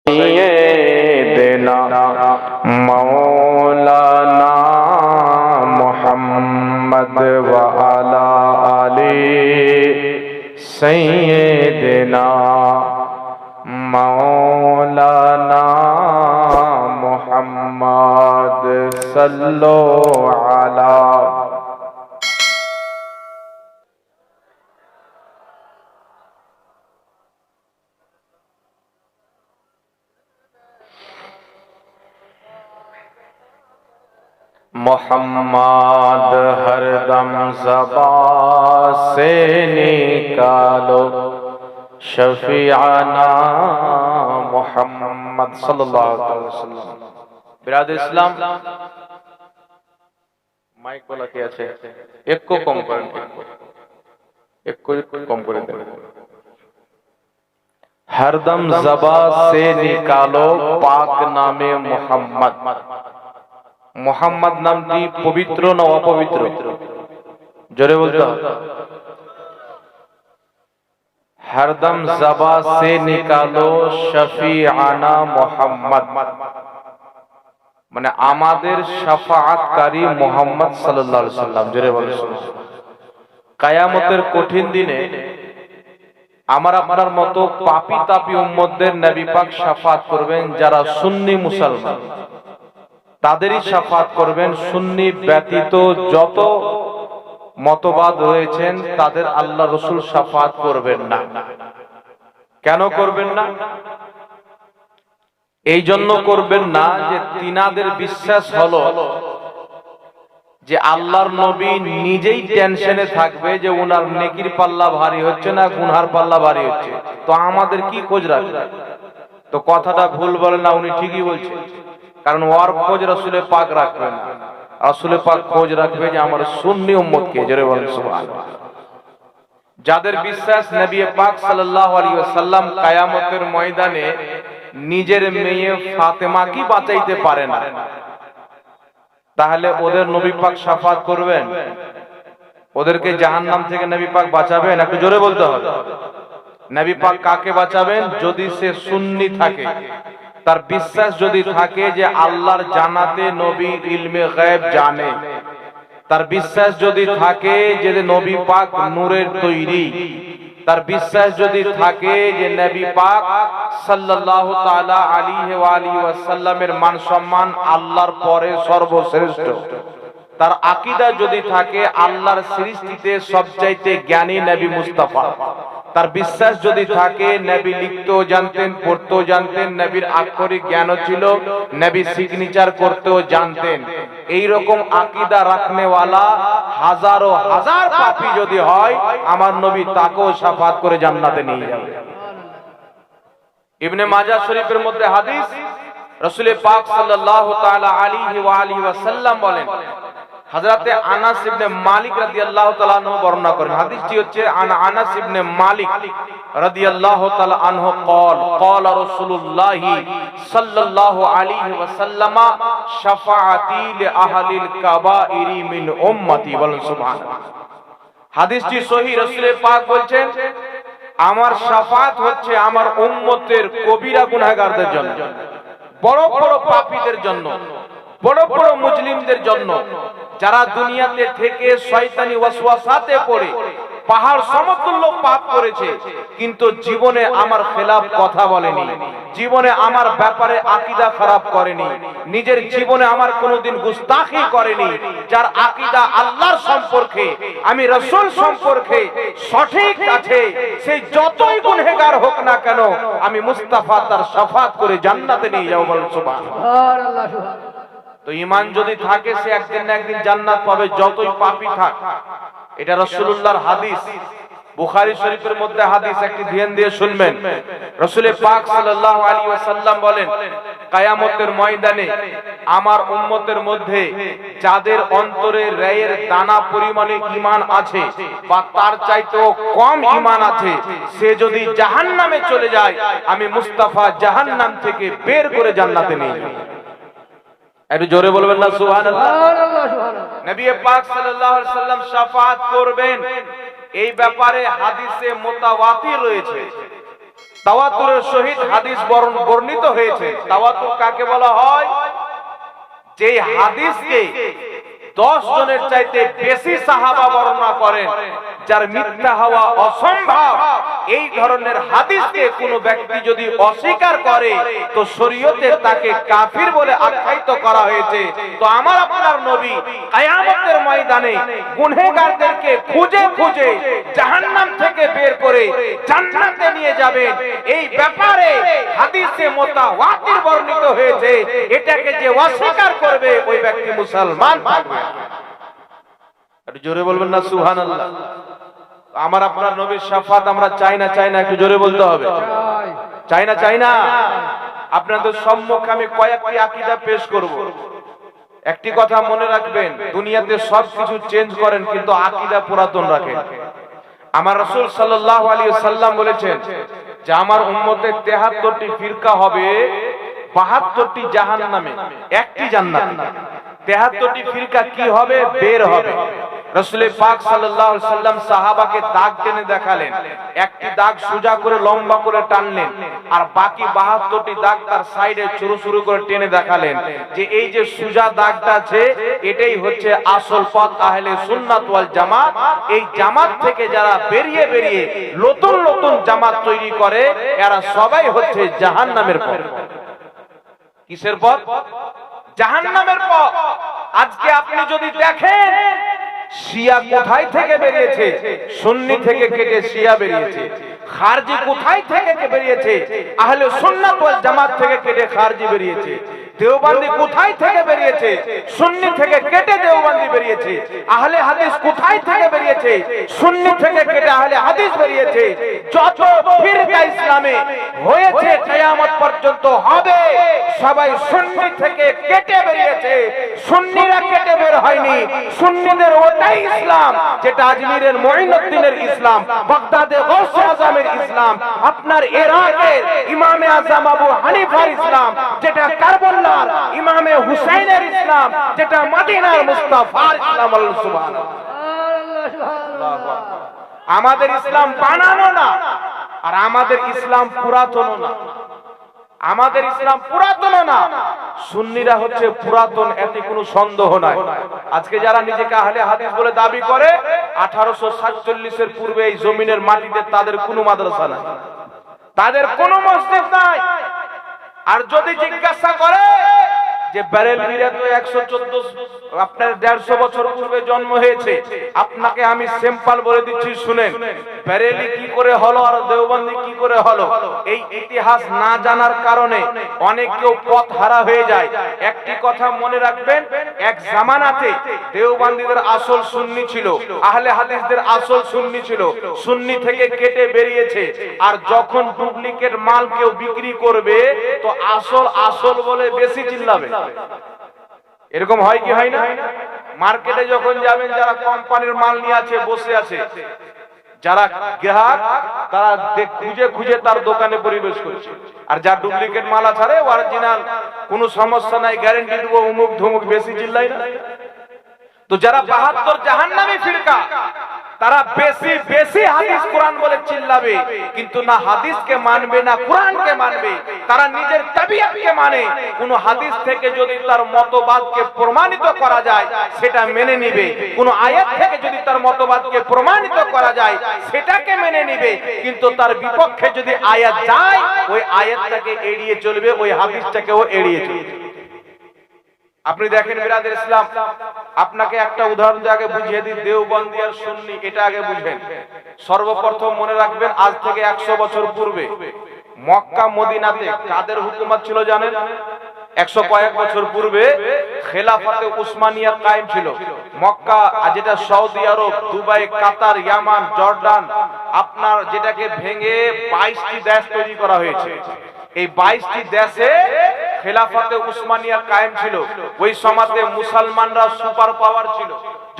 सय्यिदना मौलाना मुहम्मद व अला आले सय्यिदना मौलाना मुहम्मद सल्लो अला। मोहम्मद हरदम ज़बान से निकालो शफीआना मोहम्मद सल्लल्लाहु अलैहि वसल्लम। बिरादर इस्लाम माइक वाला কে আছে একটু কম করেন, একটু কম করে দেন। हरदम ज़बान से निकालो पाक नामे मोहम्मद। मोहम्मद नामটি পবিত্র না অপবিত্র? জোরে বলতে হবে। हरदम ज़बान से निकालो शफीआना मोहम्मद, মানে আমাদের শাফাআতকারী মুহাম্মদ সাল্লাল্লাহু আলাইহি সাল্লাম। জোরে বলুন। কিয়ামতের কঠিন দিনে আমার আপনার মতো পাপী তাপী উম্মতদের নবী পাক শাফাআত করবেন। যারা সুন্নি মুসলমান তাদেরই শাফাআত করবেন। সুন্নি ব্যতীত যত মতবাদ রয়েছেন তাদের আল্লাহ রাসূল শাফাআত করবেন না। কেন করবেন না? এই জন্য করবেন না যে তিনাদের বিশ্বাস হলো যে আল্লাহর নবী নিজেই টেনশনে থাকবে যে উনার নেকির পাল্লা ভারী হচ্ছে না গুনহার পাল্লা ভারী হচ্ছে, তো আমাদের কি খোঁজ রাখবে? তো কথাটা ভুল বলেন না, উনি ঠিকই বলছেন। কারণ ওর খোঁজ রাসূলে পাক রাখবেন না, রাসূলে পাক খোঁজ রাখবে যে আমার সুন্নি উম্মতকে। জোরে বলেন সুবহানাল্লাহ। যাদের বিশ্বাস নবী পাক সাল্লাল্লাহু আলাইহি ওয়াসাল্লাম কিয়ামতের ময়দানে নিজের মেয়ে ফাতেমা কি বাঁচাইতে পারে না, তাহলে ওদের নবী পাক শাফাআত করবেন? ওদেরকে জাহান্নাম থেকে নবী পাক বাঁচাবেন? একটু জোরে বলতে হবে। নবী পাক কাকে বাঁচাবেন? যদি সে সুন্নি থাকে, তার বিশ্বাস যদি থাকে যে আল্লাহর জানাতে নবী ইলমে গায়ব জানে, তার বিশ্বাস যদি থাকে যে নবী পাক নূরের তৈরি, তার বিশ্বাস যদি থাকে যে নবী পাক সাল্লাল্লাহু তাআলা আলাইহি ওয়া আলিহি ওয়াসাল্লামের মান সম্মান আল্লাহর পরে সর্বশ্রেষ্ঠ, তার আকীদা যদি থাকে আল্লাহর সৃষ্টিতে সবচাইতে জ্ঞানী নবী মুস্তাফা, তার বিশ্বাস যদি থাকে নবী লিখতেও জানতেন পড়তেও জানতেন, নবীর আক্ষরিক জ্ঞানও ছিল, নবী সিগনেচার করতেও জানতেন, এই রকম আকীদা রাখনেওয়ালা হাজারো হাজার পাপী যদি হয় আমার নবী তাকেও শাফাআত করে জান্নাতে নিয়ে যাবে। ইবনে মাজাহ শরীফের মধ্যে হাদিস, রাসূল পাক সাল্লাল্লাহু তাআলা আলাইহি ওয়া আলিহি ওয়াসাল্লাম বলেন, হযরতে আনাস ইবনে মালিক রাদিয়াল্লাহু তাআলা আনহু বর্ণনা করেন। হাদিসটি হচ্ছে আনাস ইবনে মালিক রাদিয়াল্লাহু তাআলা আনহু قال قال رسول الله সাল্লাল্লাহু আলাইহি ওয়াসাল্লাম শাফাআতি লিআহলিল কাবাইর মিন উম্মতি। বলেন সুবহানাল্লাহ। হাদিসটি সহিহ। রাসূল পাক বলেন আমার শাফাআত হচ্ছে আমার উম্মতের কবিরা গুনাহগারদের জন্য, বড় বড় পাপীদের জন্য, বড় বড় মুজলিমদের জন্য, যারা দুনিয়াতে থেকে শয়তানি ওয়াসওয়াসাতে পড়ে পাহাড় সমতুল্য পাপ করেছে কিন্তু জীবনে আমার খেলাফ কথা বলেনি, জীবনে আমার ব্যাপারে আকীদা খারাপ করেনি, নিজের জীবনে আমার কোনোদিন গুস্তাখি করেনি, যার আকীদা আল্লাহর সম্পর্কে আমি রাসূল সম্পর্কে সঠিক আছে, সেই যতই গুনাহগার হোক না কেন আমি মুস্তাফা তার শাফাআত করে জান্নাতে নিয়ে যাব। বলেন সুবহানাল্লাহ। তো ঈমান যদি থাকে সে একদিন না একদিন জান্নাত পাবে, যতই পাপী থাক। এটা রাসূলুল্লাহর হাদিস, বুখারী শরীফের মধ্যে হাদিস, একটি ধ্যান দিয়ে শুনবেন। রাসূল পাক সাল্লাল্লাহু আলাইহি ওয়াসাল্লাম বলেন, কিয়ামতের ময়দানে আমার উম্মতের মধ্যে যাদের অন্তরে রায়ের দানা পরিমাণে ঈমান আছে বা তার চাইতেও কম ঈমান আছে, সে যদি জাহান্নামে চলে যায় আমি মুস্তাফা জাহান্নাম থেকে বের করে জান্নাতে নিয়ে যাব। একটু জোরে বলবেন না সুবহানাল্লাহ। নবী পাক সাল্লাল্লাহু আলাইহি ওয়াসাল্লাম শাফাআত করবেন, এই ব্যাপারে হাদিসে মুতাওয়াতির রয়েছে। তাওয়াতুরের সহিত হাদিস বর্ণিত হয়েছে। তাওয়াতুর কাকে বলা হয়? যে হাদিসকে 10 জনের চাইতে বেশি সাহাবা বর্ণনা করেন, যার মিথ্যা হওয়া অসম্ভব, এই ধরনের হাদিসকে কোন ব্যক্তি যদি অস্বীকার করে তো শরীয়তে তাকে কাফির বলে আখ্যায়িত করা হয়েছে। তো আমার আপনার নবী কিয়ামতের ময়দানে গুনাহগারদেরকে খুঁজে খুঁজে জাহান্নাম থেকে বের করে জান্নাতে নিয়ে যাবেন। এই ব্যাপারে হাদিসে মুতাওয়াতির বর্ণিত হয়েছে। এটাকে যে অস্বীকার করবে ওই ব্যক্তি মুসলমান থাকবে। একটু জোরে বলবেন না সুবহানাল্লাহ। আমার আপনার নবীর শাফাত আমরা চাই না একটু জোরে বলতে হবে। চাই না। আপনাদের সম্মুখে আমি কয়েকটি আকীদা পেশ করব। একটি কথা মনে রাখবেন, দুনিয়াতে সবকিছু চেঞ্জ করেন কিন্তু আকীদা পুরাতন রাখেন। আমার রাসূল সাল্লাল্লাহু আলাইহি ওয়াসাল্লাম বলেছেন যে আমার উম্মতে 73টি ফিরকা হবে, 72টি জাহান্নামে, একটি জান্নাতে। 73টি ফিরকা কি হবে? বের হবে। রাসূল পাক সাল্লাল্লাহু আলাইহি ওয়াসাল্লাম সাহাবাকে দাগ টেনে দেখালেন। একটি দাগ সোজা করে লম্বা করে টানলেন, আর বাকি 72টি দাগ তার সাইডে ছোট ছোট করে টেনে দেখালেন যে এই যে সোজা দাগটা আছে এটাই হচ্ছে আসল পথ আহলে সুন্নাত ওয়াল জামাত। এই জামাত থেকে যারা বেরিয়ে নতুন নতুন জামাত তৈরি করে এরা সবাই হচ্ছে জাহান্নামের পথ। কিসের পথ? জাহান্নামের পথ। আজকে আপনি যদি দেখেন শিয়া কোথায় থেকে বেরিয়েছে? সুন্নি থেকে কেটে শিয়া বেরিয়েছে। খারজি কোথায় থেকে বেরিয়েছে? আহলে সুন্নাত ওয়াল জামাত থেকে কেটে খারজি বেরিয়েছে। দেওবন্দি কোথায় থেকে বেরিয়েছে? সুন্নি থেকে কেটে দেওবন্দি বেরিয়েছে। আহলে হাদিস কোথায় থেকে বেরিয়েছে? সুন্নি থেকে কেটে আহলে হাদিস বেরিয়েছে। যত ফিরকা ইসলামে হয়েছে কিয়ামত পর্যন্ত হবে সবাই সুন্নি থেকে কেটে বেরিয়েছে। সুন্নিরা কেটে বের হয়নি। সুন্নিদের ওটাই ইসলাম যেটা আজমিরের মুঈনুদ্দিনের ইসলাম, বাগদাদে গৌসে আজমের ইসলাম, আপনার ইরাকের ইমামে আজম আবু হানিফার ইসলাম, যেটা কারবালার ইমামে হুসাইনের ইসলাম, যেটা মদিনার মুস্তাফার ইসলাম। আল্লাহু সুবহানাহু আল্লাহু আকবার। আমাদের ইসলাম বানানো না, আর আমাদের ইসলাম পুরাতন না। আমাদের ইসলাম পুরাতন না, সুন্নিরা হচ্ছে পুরাতন, এতে কোনো সন্দেহ নাই। আজকে যারা নিজেকে আহলে হাদিস বলে দাবি করে 1847 এর পূর্বে এই জমিনের মাটিতে তাদের কোনো মাদ্রাসা নাই, তাদের কোনো মসজিদ নাই। আর যদি জিজ্ঞাসা করে যে বেরেলভীরা তো 114 আপনার 150 বছর পূর্বে জন্ম হয়েছে, আপনাকে আমি সিম্পল বলে দিচ্ছি শুনেন, বেরেলি কি করে হলো আর দেওবন্দি কি করে হলো। এই ইতিহাস না জানার কারণে অনেক কেউ পথ হারা হয়ে যায়। একটি কথা মনে রাখবেন, এক জামানাতে দেওবন্দিদের আসল সুন্নি ছিল, আহলে হাদিসদের আসল সুন্নি ছিল। সুন্নি থেকে কেটে বেরিয়েছে, আর যখন ডুপ্লিকেট মাল কেউ বিক্রি করবে তো আসল বলে বেশি চিল্লাবে। এরকম হয় কি হয় না? মার্কেটে যখন যাবেন, যারা কোম্পানির মাল নিয়ে আছে বসে আছে, যারা গ্রাহক তারা খুঁজে খুঁজে তার দোকানে পরিবেশ করছে, আর যা ডুপ্লিকেট মাল আছে আরে অরিজিনাল কোনো সমস্যা নাই, গ্যারান্টি দেবো, অমুক ধমুক, বেশি চিল্লাই না। তো যারা 72 জাহান্নামী ফিরকা তারা বেশি হাদিস কোরআন বলে চিল্লাবে, কিন্তু না হাদিসকে মানবে না কোরআনকে মানবে। তারা নিজের তাবিয়াতকে মানে, কোন হাদিস থেকে যদি তার মতবাদকে প্রমাণিত করা যায় সেটা মেনে নিবে, কোন আয়াত থেকে যদি তার মতবাদকে প্রমাণিত করা যায় সেটাকে মেনে নিবে, কিন্তু তার বিপক্ষে যদি আয়াত যায় ওই আয়াতটাকে এড়িয়ে চলবে, ওই হাদিসটাকেও এড়িয়ে চলবে। আপনি দেখেন বিরাদের ইসলাম, আপনাকে একটা উদাহরণ দিয়ে আগে বুঝিয়ে দিই, দেওবন্দি আর সুন্নি এটা আগে বুঝবেন। সর্বপ্রথম মনে রাখবেন, আজ থেকে 100 বছর পূর্বে মক্কা মদিনাতে কাদের হুকুমত ছিল জানেন? 100 কয়েক বছর পূর্বে খেলাফতে উসমানিয়া কায়েম ছিল। মক্কা যেটা সৌদি আরব, দুবাই, কাতার, ইয়ামান, জর্ডান, আপনার যেটাকে ভেঙে 22টি দেশ তৈরি করা হয়েছে। এই 22টি দেশে খেলাফতে উসমানিয়া কায়েম ছিল, ওই সময়তে মুসলমানরা সুপার পাওয়ার ছিল।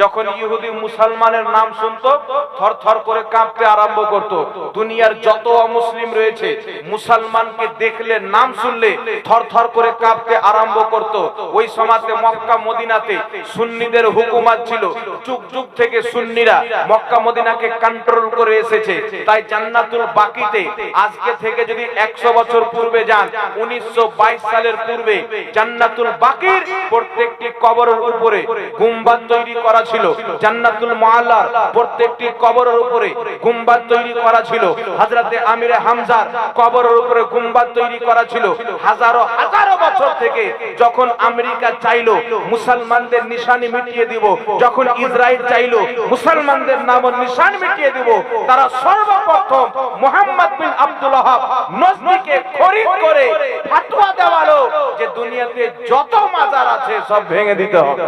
যখন ইহুদি মুসলমানের নাম শুনতো থরথর করে কাঁপতে আরম্ভ করত। দুনিয়ার যত অমুসলিম রয়েছে মুসলমানকে দেখলে, নাম শুনলে থরথর করে কাঁপতে আরম্ভ করত। ওই সময়তে মক্কা মদিনাতে সুন্নিদের হুকুমত ছিল। যুগ যুগ থেকে সুন্নিরা মক্কা মদিনাকে কন্ট্রোল করে এসেছে। তাই জান্নাতুল বাকিতে আজকে থেকে যদি 100 বছর পূর্বে যান, 1922 সালের পূর্বে জান্নাতুল বাকির প্রত্যেকটি কবরের উপরে গুম্বাদ তৈরি করা ছিল। জান্নাতুল মুআল্লার প্রত্যেকটি কবরের উপরে গুম্বাদ তৈরি করা ছিল। হযরতে আমির হামজার কবরের উপরে গুম্বাদ তৈরি করা ছিল। হাজারো হাজারো বছর থেকে যখন আমেরিকা চাইলো মুসলমানদের নিশানি মিটিয়ে দিব, যখন ইসরায়েল চাইলো মুসলমানদের নাম ও নিশানি মিটিয়ে দিব, তারা সর্বপ্রথম মুহাম্মদ বিন আব্দুল ওয়াহাব নজদীকে খরিদ করে ফতোয়া দেওয়ালো যে দুনিয়াতে যত মাজার আছে সব ভেঙে দিতে হবে।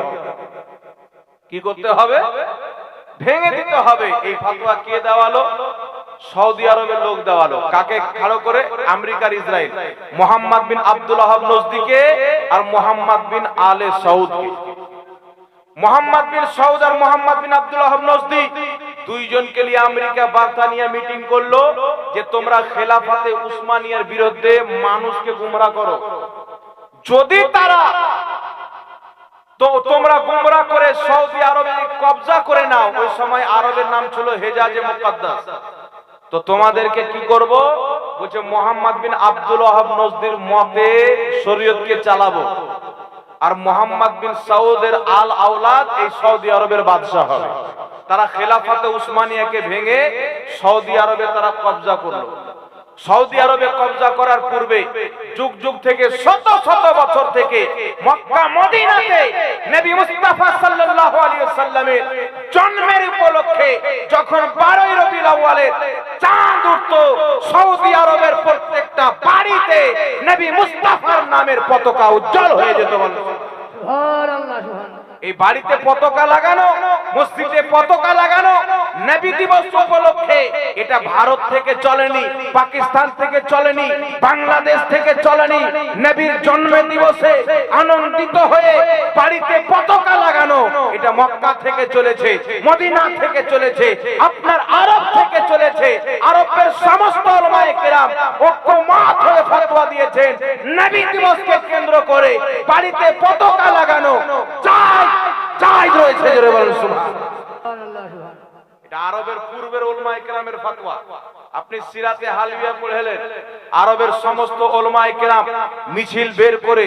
কি করতে হবে? ভেঙে দিতে হবে। এই ফতোয়া কে দেওয়ালো? সৌদি আরবের লোক দেওয়ালো। কাকে খাড়ো করে? আমেরিকার ইসরায়েল। মুহাম্মদ বিন আব্দুল ওয়াহাব নজদীকে আর মুহাম্মদ বিন আলে সৌদকে। মুহাম্মদ বিন সৌদ আর মুহাম্মদ বিন আব্দুল ওয়াহাব নজদী দুইজনকে নিয়ে আমেরিকা বার্তানিয়া মিটিং করলো যে তোমরা খেলাফতে উসমানিয়ার বিরুদ্ধে মানুষকে গুমরাহ করো। যদি তারা তোমরা গুমরাহ করে সৌদি আরবে কবজা করে নাও, ওই সময় আরবের নাম ছিল হেজাজে মুকদ্দাস, তো তোমাদেরকে কি করব? বলছে মুহাম্মদ বিন আব্দুল ওয়াহাব নজদীর মতে শরীয়তকে চালাবো, আর মুহাম্মদ বিন সৌদের আল আওলাদ এই সৌদি আরবের বাদশা হবে। তারা খেলাফতে উসমানিয়াকে ভেঙে সৌদি আরবে তারা কবজা করলো। সৌদি আরবে কবজা করার পূর্বে যুগ যুগ থেকে শত শত বছর থেকে মক্কা মদিনাতে নবী মুস্তাফা সাল্লাল্লাহু আলাইহি ওয়াসাল্লামের জন্মের উপলক্ষে যখন 12ই রবিউল আউয়ালের চাঁদ উঠতো, সৌদি আরবের প্রত্যেকটা বাড়িতে নবী মুস্তাফার নামের পতাকা উজ্জ্বল হয়ে যেত। সুবহানাল্লাহ, সুবহানাল্লাহ। এই বাড়িতে পতাকা লাগানো, মসজিদে পতাকা লাগানো নবী দিবস উপলক্ষে। এটা ভারত থেকে চলেনি, পাকিস্তান থেকে চলেনি, বাংলাদেশ থেকে চলেনি। নবীর জন্ম দিবসে আনন্দিত হয়ে বাড়িতে পতাকা লাগানো এটা মক্কা থেকে চলেছে, মদিনা থেকে চলেছে, আপনার আরব থেকে চলেছে। আরবের সমস্ত উলামায়ে কেরাম ঐক্যমত হয়ে ফতোয়া দিয়েছেন নবী দিবসকে কেন্দ্র করে বাড়িতে পতাকা লাগানো জায়েজ রয়েছে। জোরে বলুন সুবহানাল্লাহ। এটা আরবের পূর্বের উলামায়ে কেরামের ফতোয়া। আপনি সিরাতে হালবিয়া পড়লেন, আরবের সমস্ত উলামায়ে কেরাম মিছিল বের করে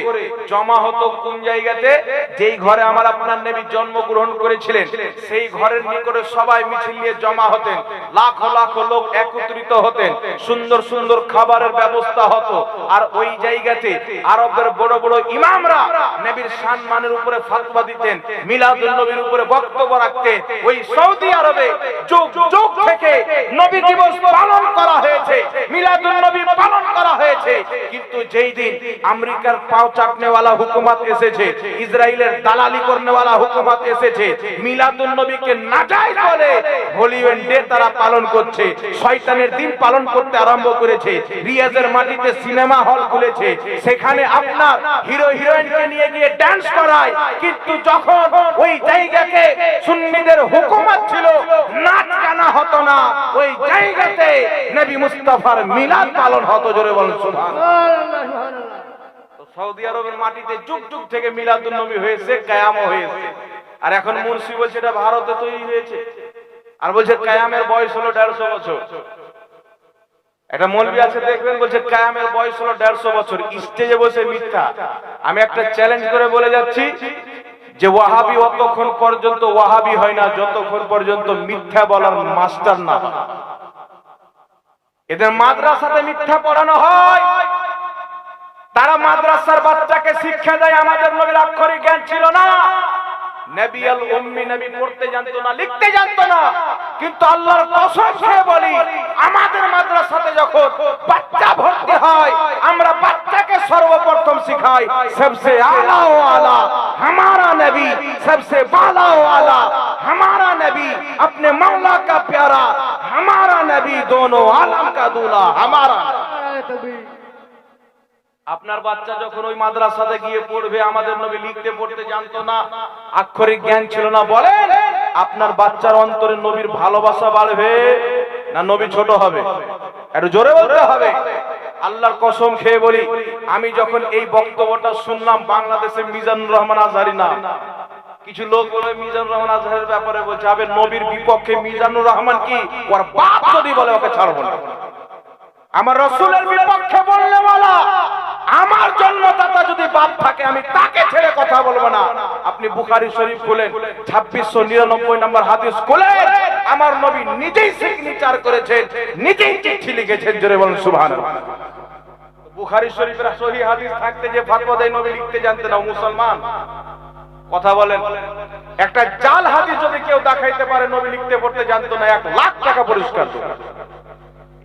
জমা হতো কোন জায়গাতে? যেই ঘরে আমার আপনার নবী জন্মগ্রহণ করেছিলেন সেই ঘরের নিকটে সবাই মিছিল নিয়ে জমা হতেন। লাখো লাখো লোক একত্রিত হতেন, সুন্দর সুন্দর খাবারের ব্যবস্থা হতো। আর ওই জায়গাতে আরবের বড় বড় ইমামরা নবীর সম্মানের উপরে ফতোয়া দিতেন, মিলাদুন নবীর উপরে বক্তব্য রাখতেন। ওই সৌদি আরবে যুগ যুগ থেকে নবী দিবস পালন করা হয়েছে, মিলাদুন নবী পালন করা হয়েছে। কিন্তু যেই দিন আমেরিকার পাও চাটনেওয়ালা হুকুমত এসেছে, ইসরায়েলের দালালি করনেওয়ালা হুকুমত এসেছে, মিলাদুন নবীকে নাজায়েজ বলে হলিউড ডে তারা পালন করছে, শয়তানের দিন পালন করতে আরম্ভ করেছে। রিয়াজের মাটিতে সিনেমা হল খুলেছে, সেখানে আপনার হিরো হিরোইনকে নিয়ে গিয়ে ডান্স করায়। কিন্তু যখন ওই জায়গাকে সুন্নিদের হুকুমত ছিল, নাচ গানা হতো না, ওই জায়গাতে নবী মুস্তাফার মিলাদ পালন হতো। জোরে বলুন সুবহানাল্লাহ। সৌদি আরবের মাটিতে যুগ যুগ থেকে মিলাদুন নবী হয়েছে, কিয়ামও হয়েছে। আর এখন মুন্সি বলছে এটা ভারতে তৈরি হয়েছে, আর বলছে কিয়ামের বয়স হলো 150 বছর। একটা মৌলবি আছে দেখবেন বলছে কিয়ামের বয়স হলো 150 বছর, স্টেজে বসে মিথ্যা। আমি একটা চ্যালেঞ্জ করে বলে যাচ্ছি যে ওয়াহাবি অতক্ষণ পর্যন্ত ওয়াহাবি হয় না যতক্ষণ পর্যন্ত মিথ্যা বলার মাস্টার না হয়। এদের মাদ্রাসাতে মিথ্যা পড়ানো হয়, তারা মাদ্রাসার বাচ্চাকে শিক্ষা দেয় আমাদের নবীর আক্ষরিক জ্ঞান ছিল না। নবী আল উম্মি, নবী পড়তে জানতো না, লিখতে জানতো না। কিন্তু আল্লাহর কসম খেয়ে বলি, আমাদের মাদ্রাসাতে যখন বাচ্চা ভর্তি হয়, আমরা বাচ্চাকে সর্বপ্রথম শিখাই सबसे आला ও आला हमारा नबी, सबसे बाला ও आला हमारा नबी, अपने मौला का प्यारा हमारा नबी, दोनों आलम का दूल्हा हमारा। আপনার বাচ্চা যখন ওই মাদ্রাসাতে গিয়ে পড়বে, আমাদের নবী লিখতে পড়তে জানতো না, আক্ষরিক জ্ঞান ছিল না, বলেন আপনার বাচ্চার অন্তরে নবীর ভালোবাসা বাড়বে না নবী ছোট হবে? একটু জোরে বলতে হবে। আল্লাহর কসম খেয়ে বলি, আমি যখন এই বক্তব্যটা শুনলাম, বাংলাদেশের মিজানুর রহমান আজহারি না, কিছু লোক বলে মিজানুর রহমান আজহারের ব্যাপারে বলছে, আবে নবীর বিপক্ষে মিজানুর রহমান কি ওর বাপ যদি বলে ওকে ছাড়বো না। আমার রাসূলের বিপক্ষে বললে বলা, আমার জন্মদাতা যদি বাপ থাকে আমি তাকে ছেড়ে কথা বলবো না। আপনি বুখারী শরীফ খুলেন, 2699 নম্বর হাদিস খুলেন, আমার নবী নিজেই সিগনেচার করেছেন, নিজেই চিঠি লিখেছেন। জোরে বলুন সুবহানাল্লাহ। বুখারী শরীফের সহিহ হাদিস থাকতে যে ফাতোয়া দেয় নবী লিখতে জানতেন না মুসলমান? কথা বলেন। একটা জাল হাদিস যদি কেউ দেখাইতে পারে নবী লিখতে পড়তে জানতো না, 1 লাখ টাকা পুরস্কার দেব।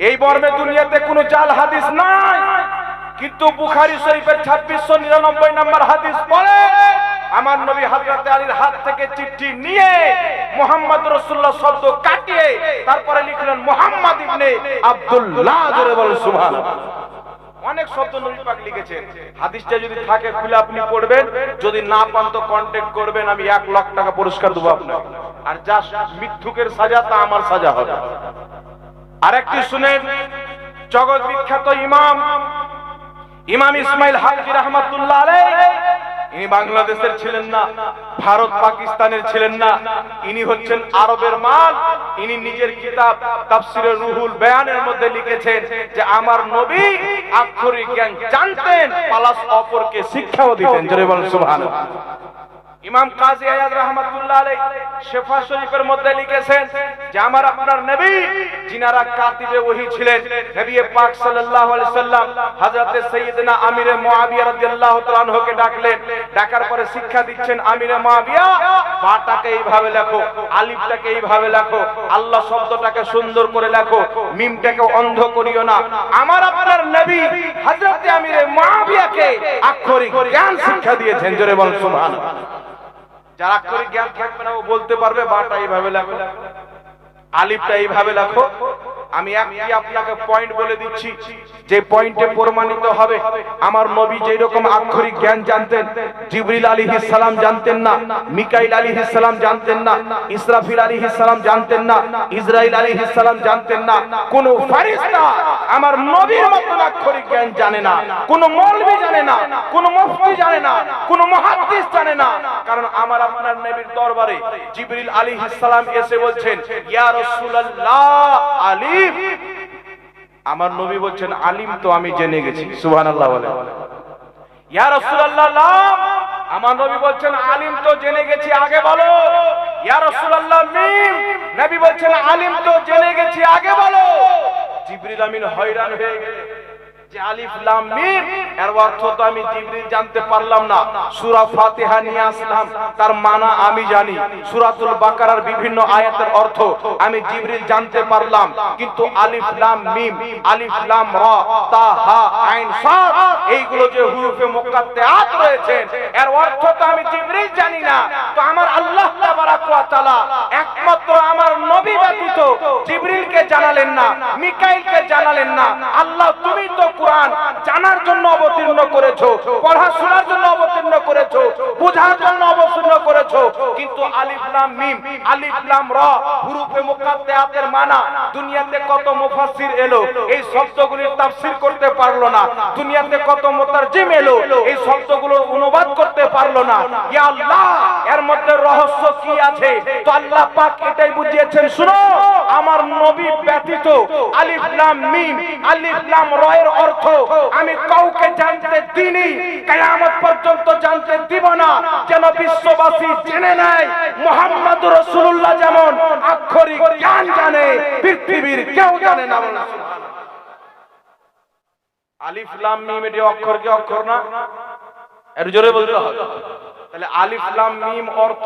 এই মর্মে দুনিয়াতে কোনো জাল হাদিস নাই, কিন্তু বুখারী শরীফের 2699 নম্বর হাদিস বলে, আমার নবী হযরত আলীর হাত থেকে চিঠি নিয়ে মুহাম্মদ রাসূলুল্লাহ শব্দ কাটিয়ে তারপরে লিখলেন মুহাম্মদ ইবনে আব্দুল্লাহ। জোরে বলুন সুবহানাল্লাহ। অনেক শব্দ নবী পাক লিখেছেন। হাদিসটা যদি থাকে খুলে আপনি পড়বেন, যদি না পান তো কন্টাক্ট করবেন, আমি 1 লাখ টাকা পুরস্কার দেব আপনাকে। আর যা মিথ্যুকের সাজা তা আমার সাজা হবে। আরেকটি শুনেন, জগৎ বিখ্যাত ইমাম ইসমাইল হাক্কি রাহমাতুল্লাহ আলাইহি, ইনি বাংলাদেশের ছিলেন না, ভারত পাকিস্তানের ছিলেন না, ইনি হচ্ছেন আরবের মাল। ইনি নিজের কিতাব তাফসিরে রুহুল বয়ানের মধ্যে লিখেছেন যে আমার নবী আক্ষরিক জ্ঞান জানতেন, প্লাস অপরকে শিক্ষাও দিতেন। জোরে বলুন সুবহানাল্লাহ। ইমাম কাজী আয়াদ রাহমাতুল্লাহ আলাইহি শিফা শরীফের মধ্যে লিখেছেন যে আমার আপনার নবী, যিনারা কাতিবে ওহী ছিলেন, নবী পাক সাল্লাল্লাহু আলাইহি সাল্লাম হযরতে সাইয়্যিদনা আমিরে মুআবিয়া রাদিয়াল্লাহু তাআলা আনহুকে ডাকলেন, ডাকার পরে শিক্ষা দিচ্ছেন, আমিরে মুআবিয়া বাটাকে এইভাবে লেখো, আলিফটাকে এইভাবে লেখো, আল্লাহ শব্দটাকে সুন্দর করে লেখো, মিমটাকে অন্ধ করিও না। আমার আপনার নবী হযরতে আমিরে মুআবিয়াকে আক্ষরিক জ্ঞান শিক্ষা দিয়েছেন। জোরে বলুন সুবহানাল্লাহ। যারা আক্ষরিক জ্ঞান থাকবে না ও বলতে পারবে বাটা এইভাবে লেখো, আলিফটা এইভাবে লেখো। আমি একটি আপনাকে পয়েন্ট বলে দিচ্ছি, যে পয়েন্টে প্রমাণিত হবে আমার নবী যেই রকম আক্ষরিক জ্ঞান জানতেন, জিবরিল আলাইহিস সালাম জানতেন না, মিকাইল আলাইহিস সালাম জানতেন না, ইসরাফিল আলাইহিস সালাম জানতেন না, ইসরাইল আলাইহিস সালাম জানতেন না, কোন ফেরেশতা আমার নবীর মতন আক্ষরিক জ্ঞান জানে না, কোন মৌলভী জানে না, কোন মুফতি জানে না, কোন মুহাদ্দিস জানে না। কারণ আমার আপনার নবীর দরবারে জিবরিল আলাইহিস সালাম এসে বলছেন, ইয়া রাসূলুল্লাহ আলিম। আমার নবী বলছেন আলিম তো আমি জেনে গেছি। সুবহানাল্লাহ বলেন। ইয়া রাসূলুল্লাহ লাম। আমার নবী বলছেন আলিম তো জেনে গেছি, আগে বলো। ইয়া রাসূলুল্লাহ মিম। নবী বলছেন আলিম তো জেনে গেছি, আগে বলো। জিবরিল আমিন হয়রান হয়ে গেলেন যে আলিফ লাম মিম এর অর্থ তো আমি জিবরিল জানতে পারলাম না। সূরা ফাতিহা নিয়ে আসলাম, তার মানা আমি জানি, সূরাতুল বাকারার বিভিন্ন আয়াতের অর্থ আমি জিবরিল জানতে পারলাম, কিন্তু আলিফ লাম মিম, আলিফ লাম রা, তা, হা, আইন, সাদ এইগুলো যে হুরুফে মুকাত্তাআত রয়েছে এর অর্থ তো আমি জিবরিল জানি না। তো আমার আল্লাহ তাবারাক ওয়া তাআলা একমাত্র আমার নবী ব্যতীত জিবরিলকে জানালেন না, মিকাইলকে জানালেন না। আল্লাহ তুমি তো কুরআন জানার জন্য অবতীর্ণ করেছো, পড়াশোনার জন্য অবতীর্ণ করেছো, বোঝার জন্য অবতীর্ণ করেছো, কিন্তু আলিফ লাম মিম, আলিফ লাম রা হুরুফে মুকাত্তাআতের মানা দুনিয়াতে কত মুফাসসির এলো এই শব্দগুলোর তাফসীর করতে পারলো না, দুনিয়াতে কত মুতারজিম এলো এই শব্দগুলোর অনুবাদ করতে পারলো না। ইয়া আল্লাহ এর মধ্যে রহস্য কি আছে? তো আল্লাহ পাক এটাই বুঝিয়েছেন, শুনো আমার নবী ব্যতীত আলিফ লাম মিম, আলিফ লাম রা এর অর্থ আমি কাউকে জানতে দিইনি, কিয়ামত পর্যন্ত জানতে দিব না, যেন বিশ্ববাসী জেনে নেয় মুহাম্মদুর রাসূলুল্লাহ যেমন আক্ষরিক জ্ঞান জানে পৃথিবীর কেউ জানে না। আলিফ লাম মিম এটি অক্ষর কি অক্ষর না? এর জোরে বলতে হবে। তাহলে আলিফ লাম মিম অর্থ,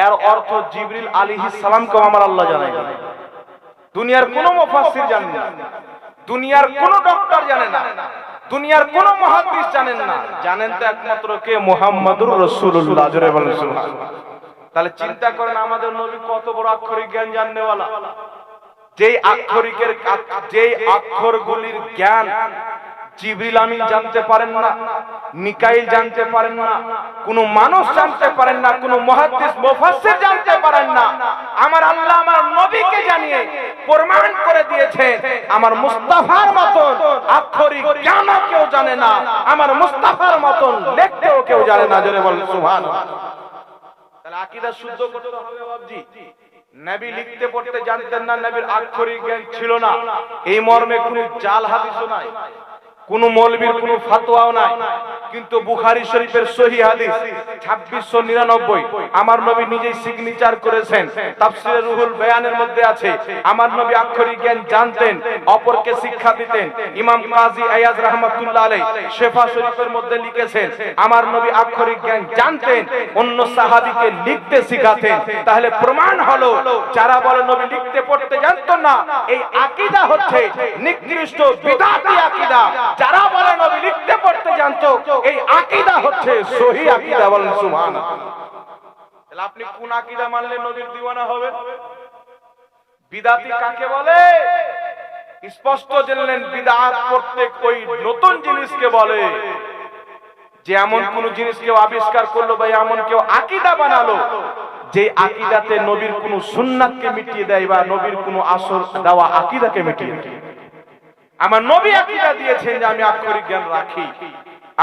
এর অর্থ জিবরিল আলাইহিস সালামকে আমার আল্লাহ জানায়। দুনিয়ার কোন মুফাসসির জানেন না, দুনিয়ার কোন ডক্টর জানে না, দুনিয়ার কোন মুহাদ্দিস জানেন না, জানেন তো একমাত্র কে? মুহাম্মদুর রাসূলুল্লাহ। জোরে বলেন সুবহানাল্লাহ। তাহলে চিন্তা করেন আমাদের নবী কত বড় আক্ষরিক জ্ঞান জাননেওয়ালা। যেই আক্ষরিকের, যেই অক্ষরগুলির জ্ঞান জিবরিল আমিন জানতে পারেন না, মিকাইল জানতে পারেন না, কোন মানুষ জানতে পারেন না, কোন মুহাদ্দিস মুফাসসির জানতে পারেন না। আমার আল্লাহ আমার নবীকে জানিয়ে প্রমাণ করে দিয়েছে আমার মুস্তাফার মতন আক্ষরিক জ্ঞান কেউ জানে না, আমার মুস্তাফার মতন লিখতেও কেউ জানে না। জোরে বলেন সুবহানাল্লাহ। তাহলে আকীদা শুদ্ধ করতে হবে বাবজি। নবী লিখতে পড়তে জানতেন না, নবীর আক্ষরিক জ্ঞান ছিল না, এই মর্মে কোনো জাল হাদিসও নাই, কোন মৌলবীর কোন ফতোয়াও নাই। কিন্তু বুখারী শরীফের সহিহ হাদিস 2699 আমার নবী নিজেই সিগনেচার করেছেন। তাফসীরে রুহুল বায়ানের মধ্যে আছে আমার নবী আক্ষরিক জ্ঞান জানতেন, অপরকে শিক্ষা দিতেন। ইমাম কাজী আয়াজ রাহমাতুল্লাহ আলাইহি শেফা শরীফের মধ্যে লিখেছেন আমার নবী আক্ষরিক জ্ঞান জানতেন, অন্য সাহাবীকে লিখতে শিখাতেন। তাহলে প্রমাণ হলো যারা বলে নবী লিখতে পড়তে জানতেন না, এই আকীদা হচ্ছে নিকৃষ্ট বিদআতি আকীদা। যারা বলে নবী লিখতে পড়তে জানতো, এই আকীদা হচ্ছে সহিহ আকীদা। বলেন সুবহানাল্লাহ। তাহলে আপনি কোন আকীদা মানলে নবীর দিওয়ানা হবেন? বিদআতি কাকে বলে স্পষ্ট জানলেন। বিদআত প্রত্যেক ওই নতুন জিনিসকে বলে যে এমন কোন জিনিস কেউ আবিষ্কার করলো বা এমন কেউ আকীদা বানালো যে আকীদাতে নবীর কোন সুন্নাতকে মিটিয়ে দেয় বা নবীর কোন আসর দেওয়া আকীদাকে মিটিয়ে দেয়। আমার নবী আকীদা দিয়েছেন যে আমি আক্ষরিক জ্ঞান রাখি,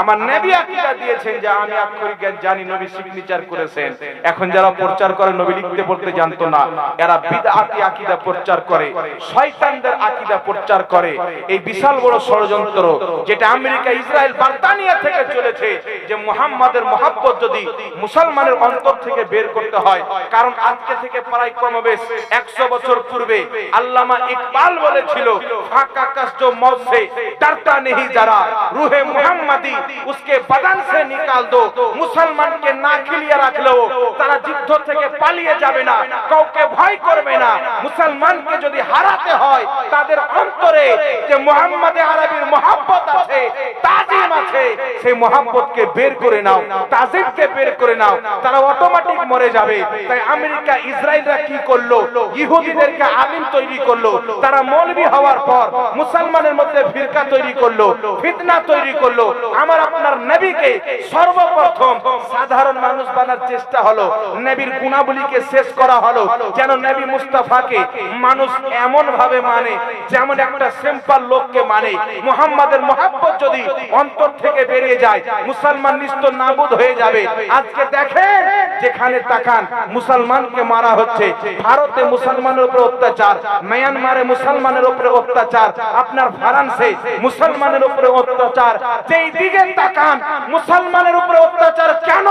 আমার নবী আকীদা দিয়েছেন যে আমি আক্ষরিক জ্ঞান জানি, নবী সিগনেচার করেছেন। এখন যারা প্রচার করে নবী লিখতে পড়তে জানতো না, এরা বিদআতি আকীদা প্রচার করে, শয়তানদের আকীদা প্রচার করে। এই বিশাল বড় ষড়যন্ত্র যেটা আমেরিকা, ইসরায়েল, বার্তানিয়া থেকে চলেছে যে মুহাম্মাদের মহব্বত যদি মুসলমানের অন্তর থেকে বের করতে হয়। কারণ আজকে থেকে প্রায় কমবেশ 100 বছর পূর্বে আল্লামা ইকবাল বলেছিল, ফাঁকা আকাশ जो मौत से डरता नहीं जरा रूहे मुहम्मदी उसके बदन से निकाल दो। मुसलमान के ना खिलिया रख लो, তারা যুদ্ধ থেকে পালিয়ে যাবে না, কাউকে ভয় করবে না। মুসলমানকে যদি হারাতে হয় তাদের অন্তরে যে মুহাম্মদে আরবির মহব্বত আছে, তাজিম আছে, সেই মহব্বতকে বের করে নাও, তাজিমকে বের করে নাও, তারা অটোমেটিক মরে যাবে। তাই আমেরিকা, ইসরায়েলরা কি করলো? ইহুদিদেরকে আলিম তৈরি করলো, তারা মৌলবী হওয়ার পর মুসলমানের মধ্যে ফিরকা তৈরি করলো, ফিতনা তৈরি করলো। আমার আপনার নবীকে সর্বপ্রথম সাধারণ মানুষ বানার চেষ্টা হলো, নবীর গুণাবলীকে শেষ করা হলো, যেন নবী মুস্তাফাকে মানুষ এমন ভাবে মানে যেমন একটা সিম্পল লোককে মানে। মুহাম্মাদের মহব্বত যদি অন্তর থেকে বেরিয়ে যায়, মুসলমান নিস্ত নাবুদ হয়ে যাবে। আজকে দেখেন যেখানে তাকান মুসলমানকে মারা হচ্ছে। ভারতে মুসলমানের উপরে অত্যাচার, মিয়ানমারে মুসলমানের উপরে অত্যাচার, আপনার ফ্রান্সে মুসলমানের উপরে অত্যাচার। যেই দিকে তাকান মুসলমানের উপরে অত্যাচার কেন?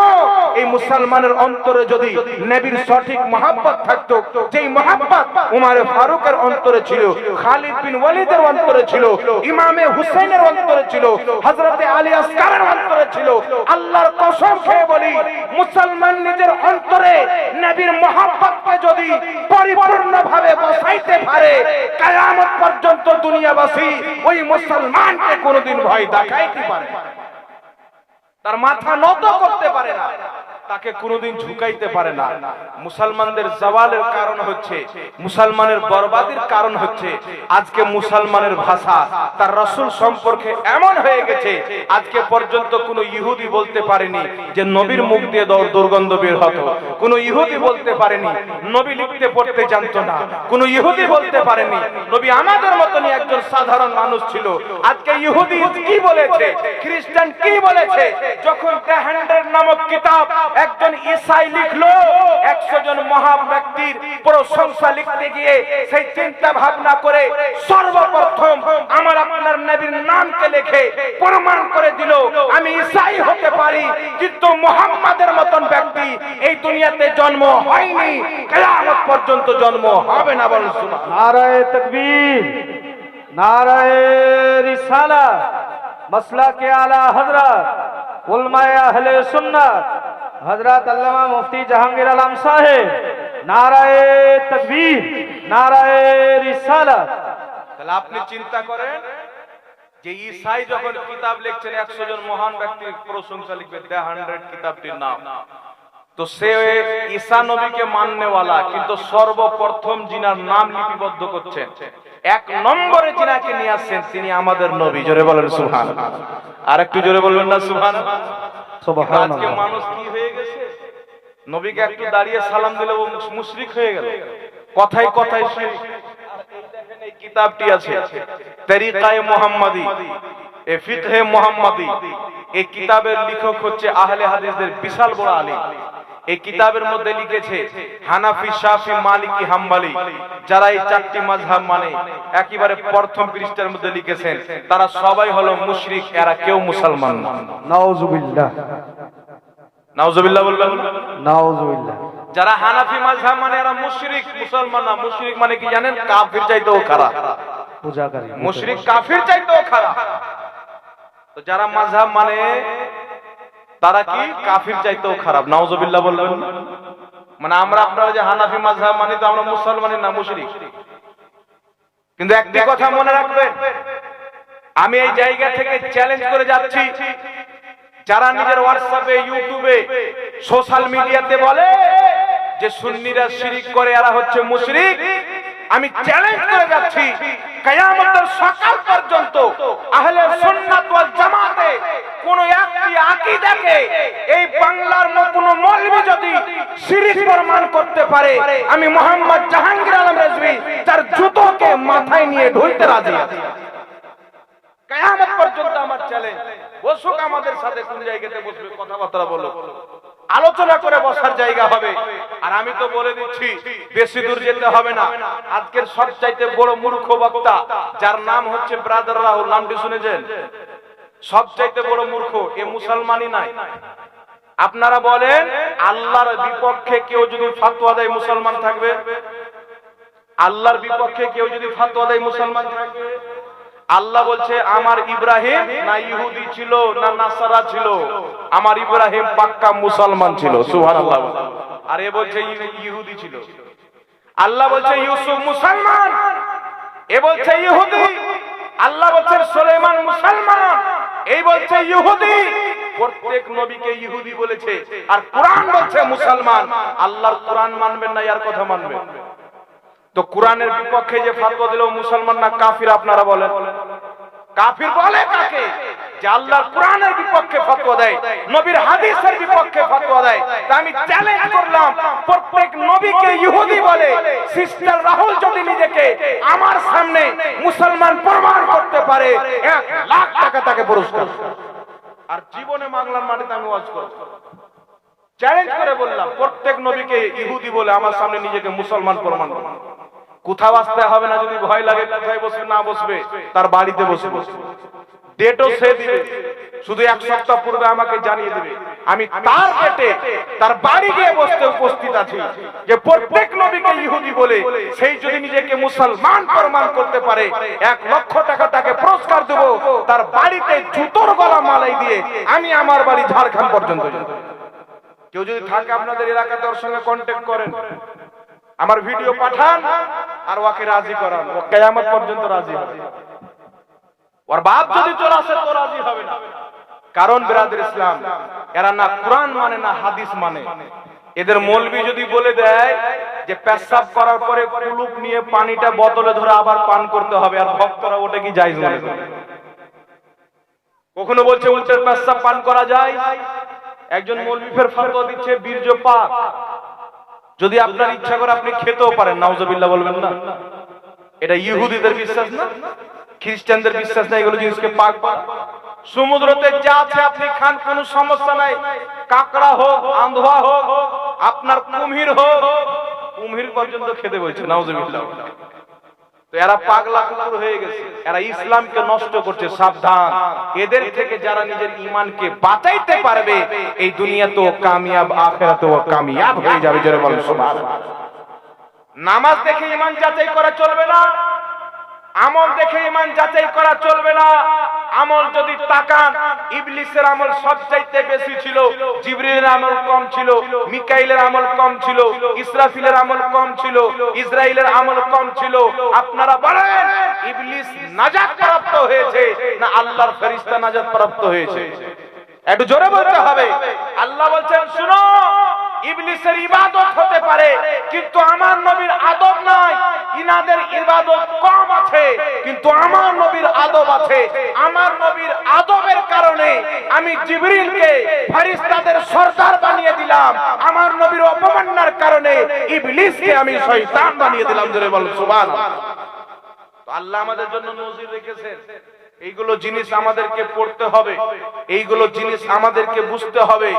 এই মুসলমানের অন্তরে যদি নবীর সঠিক মহব্বত থাকতো, যেই মহব্বত উমর ফারুকের অন্তরে ছিল, খালিদ বিন ওয়ালিদের অন্তরে ছিল, ইমামে হুসাইনের অন্তরে ছিল, হযরতে আলী আসকারের অন্তরে ছিল, আল্লাহর কসম খেয়ে বলি মুসলমান নিজের অন্তরে নবীর মহব্বতকে যদি পরিপূর্ণভাবে বসাইতে পারে, কিয়ামত পর্যন্ত দুনিয়াবাসী ওই মুসলমানকে কোনোদিন ভয় দেখাইতে পারে না, তার মাথা নত করতে পারে না, তাকে কোনোদিন ঝুঁকাইতে পারে না। মুসলমানদের জাওয়ালের কারণ হচ্ছে, মুসলমানের বরবাদের কারণ হচ্ছে আজকে মুসলমানের ভাষা তার রাসূল সম্পর্কে এমন হয়ে গেছে আজকে পর্যন্ত কোনো ইহুদি বলতে পারেনি যে নবীর মুখ দিয়ে দুর্গন্ধ বের হতো, কোনো ইহুদি বলতে পারেনি নবী লিখতে পড়তে জানতো না, কোনো ইহুদি বলতে পারেনি নবী আমাদের মতনই একজন সাধারণ মানুষ ছিল। আজকে ইহুদি কি বলেছে, খ্রিস্টান কি বলেছে? যখন দ্য 100 নামক কিতাব একজন ঈসাই লিখলো, 100 জন মহান ব্যক্তির প্রশংসা লিখতে গিয়ে সেই চিন্তা ভাবনা করে সর্বপ্রথম আমার আপনার নবীর নামকে লিখে প্রমাণ করে দিল আমি ঈসাই হতে পারি, কিন্তু মুহাম্মাদের মতন ব্যক্তি এই দুনিয়াতে জন্ম হয়নি, কিয়ামত পর্যন্ত জন্ম হবে না। বলুন সুবহানাল্লাহ। নারায়ে তাকবীর, নারায়ে রিসালাত, মাসলাকে আলা হযরত উলমায়ে আহলে সুন্নাত হযরত আল্লামা মুফতি জাহাঙ্গীর আলম সাহেব। নারায়ে তাকবীর, নারায়ে রিসালাত। তাহলে আপনি চিন্তা করেন যে ঈসাই যখন কিতাব লিখছেন 100 জন মহান ব্যক্তির প্রশংসা লিখবে, দ্য 100 কিতাবটির নাম, তো সে ঈসা নবীকে মাননেওয়ালা, কিন্তু সর্বপ্রথম জিনার নাম লিপিবদ্ধ করছেন এক নম্বরে যিনাকে নিয়ে আসছেন তিনি আমাদের নবী। জোরে বলেন সুবহানাল্লাহ। আর একটু জোরে বলবেন না সুবহানাল্লাহ। আজকে মানুষ কি হয়ে গেছে, নবীকে একটু দাঁড়িয়ে সালাম দিলে ও মুশরিক হয়ে গেল, কথায় কথায় শিরক। আর এই দেখেন এই কিতাবটি আছে তরিকায়ে মুহাম্মাদি, এ ফিকহে মুহাম্মাদি। এই কিতাবের লেখক হচ্ছে আহলে হাদিসদের বিশাল বড় আলিম। এই কিতাবের মধ্যে লিখেছে হানাফি, শাফি, মালিকি, হাম্বলি যারা এই চারটি মাযহাব মানে একেবারে প্রথম পৃষ্ঠার মধ্যে লিখেছেন তারা সবাই হলো মুশরিক, এরা কেউ মুসলমান না। নাউজুবিল্লাহ, নাউজুবিল্লাহ বলবেন, নাউজুবিল্লাহ। যারা হানাফি মাযহাব মানে এরা মুশরিক, মুসলমান না। মুশরিক মানে কি জানেন? কাফির চাইতেও খারাপ। পূজাকারী মুশরিক কাফির চাইতেও খারাপ। তো যারা মাযহাব মানে তারা কি কাফির চাইতেও খারাপ। নাউজুবিল্লাহ বলবেন। মানে আপনারা যে হানাফি মাযহাব মানে তো আমরা মুসলমানই না, মুশরিক। কিন্তু একটি কথা মনে রাখবেন, আমি এই জায়গা থেকে চ্যালেঞ্জ করে যাচ্ছি, যারা নিজের হোয়াটসঅ্যাপে, ইউটিউবে, সোশ্যাল মিডিয়াতে বলে যে সুন্নিরা শিরিক করে, এরা হচ্ছে মুশরিক, আমি চ্যালেঞ্জ করে যাচ্ছি কিয়ামতের সকাল পর্যন্ত আহলে সুন্নাত ওয়াল জামাতে কোন একটি আকীদাকে এই বাংলার কোন মৌলবি যদি শিরিক প্রমাণ করতে পারে, আমি মোহাম্মদ জাহাঙ্গীর আলম রেজভী তার জুতোকে মাথায় নিয়ে ঢুলতে রাজি আছি। কিয়ামত পর্যন্ত আমার চ্যালেঞ্জ। বসুক আমাদের সাথে, কোন জায়গাতে বসবে, কথাবার্তা বলো, আলোচনা করে বসার জায়গা হবে। আর আমি তো বলে দিচ্ছি বেশি দূর যেতে হবে না। আজকের সবচাইতে বড় মূর্খ বক্তা যার নাম হচ্ছে ব্রাদার রাহুল, নামটি শুনেছেন? সবচাইতে বড় মূর্খ, এ মুসলমানই নাই। আপনারা বলেন আল্লাহর বিপক্ষে কেউ যদি ফতোয়া দেয় মুসলমান থাকবে? আল্লাহর বিপক্ষে কেউ যদি ফতোয়া দেয় মুসলমান থাকবে? আল্লাহ বলছে আমার ইব্রাহিম না ইহুদি ছিল না নাসারা ছিল, আমার ইব্রাহিম পাক্কা মুসলমান ছিল। সুবহানাল্লাহ। আর এ বলছে ইহুদি ছিল। আল্লাহ বলছে ইউসুফ মুসলমান, এ বলছে ইহুদি। আল্লাহ বলছে সুলাইমান মুসলমান, এই বলছে ইহুদি। প্রত্যেক নবীকে ইহুদি বলেছে, আর কোরআন বলছে মুসলমান। আল্লাহর কোরআন মানবেন না, এর কথা মানবেন? তো কোরআনের বিপক্ষে যে ফতোয়া দিল মুসলমান না কাফির? আপনারা বলেন। কাফির বলে কাকে? যে আল্লাহর কোরআনের বিপক্ষে ফতোয়া দেয়, নবীর হাদিসের বিপক্ষে ফতোয়া দেয়। তা আমি চ্যালেঞ্জ করলাম, প্রত্যেক নবীকে ইহুদি বলে সিস্টার রাহুল যদি নিজেকে আমার সামনে মুসলমান প্রমাণ করতে পারে, 1 লাখ টাকা তাকে পুরস্কার। আর জীবনে বাংলার মাটিতে আমি ওয়াজ করব, চ্যালেঞ্জ করে বললাম, প্রত্যেক নবীকে ইহুদি বলে আমার সামনে নিজেকে মুসলমান প্রমাণ করবে। কোথাও আসতে হবে না, যদি ভয় লাগে কোথায় বসবে না বসবে তার বাড়িতে বসবে, ডেটও সে দিবে, শুধু 1 সপ্তাহ পূর্বে আমাকে জানিয়ে দিবে। আমি তার ডেটে তার বাড়ি গিয়ে বসতে উপস্থিত আছি। যে প্রত্যেক নবীকে ইহুদি বলে সেই যদি নিজেকে মুসলমান প্রমাণ করতে পারে, 1 লক্ষ টাকা তাকে পুরস্কার দেব। তার বাড়িতে জুতোর গলা মালাই দিয়ে আমি আমার বাড়ি ঝাড়খণ্ড পর্যন্ত যাব। কেউ যদি থাকে আপনাদের এলাকাতে, ওর সঙ্গে কন্ট্যাক্ট করেন, আমার ভিডিও পাঠান, আর ওকে রাজি করান। ও কিয়ামত পর্যন্ত রাজি হবে। ওর বাপ যদি চলে আসে তো রাজি হবে না। কারণ বিরাদর ইসলাম, এরা না কোরআন মানে না হাদিস মানে। এদের মৌলবি যদি বলে দেয় যে পেশাব করার পরে কুলুপ নিয়ে পানিটা বোতলে ধরে আবার পান করতে হবে, আর ভক্তরা ওটা কি জায়েজ মনে করে? কখনো বলছে উল্টের পেশাব পান করা যায়। একজন মৌলবি ফের ফতোয়া দিচ্ছে বীর্য পাক, যদি আপনার ইচ্ছা করে আপনি খেতেও পারেন। নাউজুবিল্লাহ বলবেন না? এটা ইহুদিদের বিশ্বাস না, খ্রিস্টানদের বিশ্বাস না। এগুলো জিনিসকে পাক পাক। সমুদ্রতে যা আছে আপনি খান, কোনো সমস্যা নাই। কাকড়া হোক, আন্ধোয়া হোক, আপনার কুমির হোক, কুমির পর্যন্ত খেতে বলছে। নাউজুবিল্লাহ। তো এরা পাগলা কুকুর হয়ে গেছে, এরা ইসলামকে নষ্ট করছে। সাবধান, এদের থেকে যারা নিজের ঈমানকে বাঁচাইতে পারবে এই দুনিয়াতেও কামিয়াব, আখিরাতেও কামিয়াব হয়ে যাবে। জোরে বলেন সুবহানাল্লাহ। নামাজ দেখে ঈমান যাচাই করা চলবে না, আমল দেখে ঈমান যাচাই করা চলবে না। আমল যদি তাকান, ইবলিসের আমল সবচাইতে বেশি ছিল, জিবরিলের আমল কম ছিল, মিকাইলের আমল কম ছিল, ইসরাফিলের আমল কম ছিল, ইসরাইলের আমল কম ছিল। আপনারা বলেন ইবলিস নাজাত প্রাপ্ত হয়েছে না আল্লাহর ফেরেশতা নাজাত প্রাপ্ত হয়েছে? একটু জোরে বলতে হবে। আল্লাহ বলছেন শুনো, ইবলিসের ইবাদত হতে পারে, কিন্তু আমার নবীর আদব নাই। ইনাদের ইবাদত কম আছে, কিন্তু আমার নবীর আদব আছে। আমার নবীর আদবের কারণে আমি জিবরিলকে ফেরেশতাদের সরদার বানিয়ে দিলাম। আমার নবীর অপমাননার কারণে ইবলিসকে আমি শয়তান বানিয়ে দিলাম। জোরে বল সুবহানাল্লাহ। তো আল্লাহ আমাদের জন্য নজির রেখেছেন। এইগুলো জিনিস আমাদেরকে পড়তে হবে, এইগুলো জিনিস আমাদেরকে বুঝতে হবে।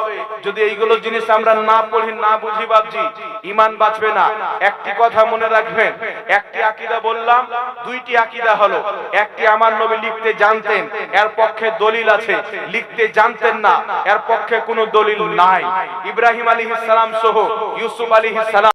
যদি এইগুলো জিনিস আমরা না পড়ি, না বুঝি, বাপজি, ঈমান বাঁচবে না। একটি কথা মনে রাখবেন, একটি আকীদা বললাম, দুইটি আকীদা হলো। একটি আমার নবী লিখতে জানতেন, এর পক্ষে দলিল আছে। লিখতে জানতেন না, এর পক্ষে কোনো দলিল নাই। ইব্রাহিম আলাইহিস সালাম সহ ইউসুফ আলাইহিস সালাম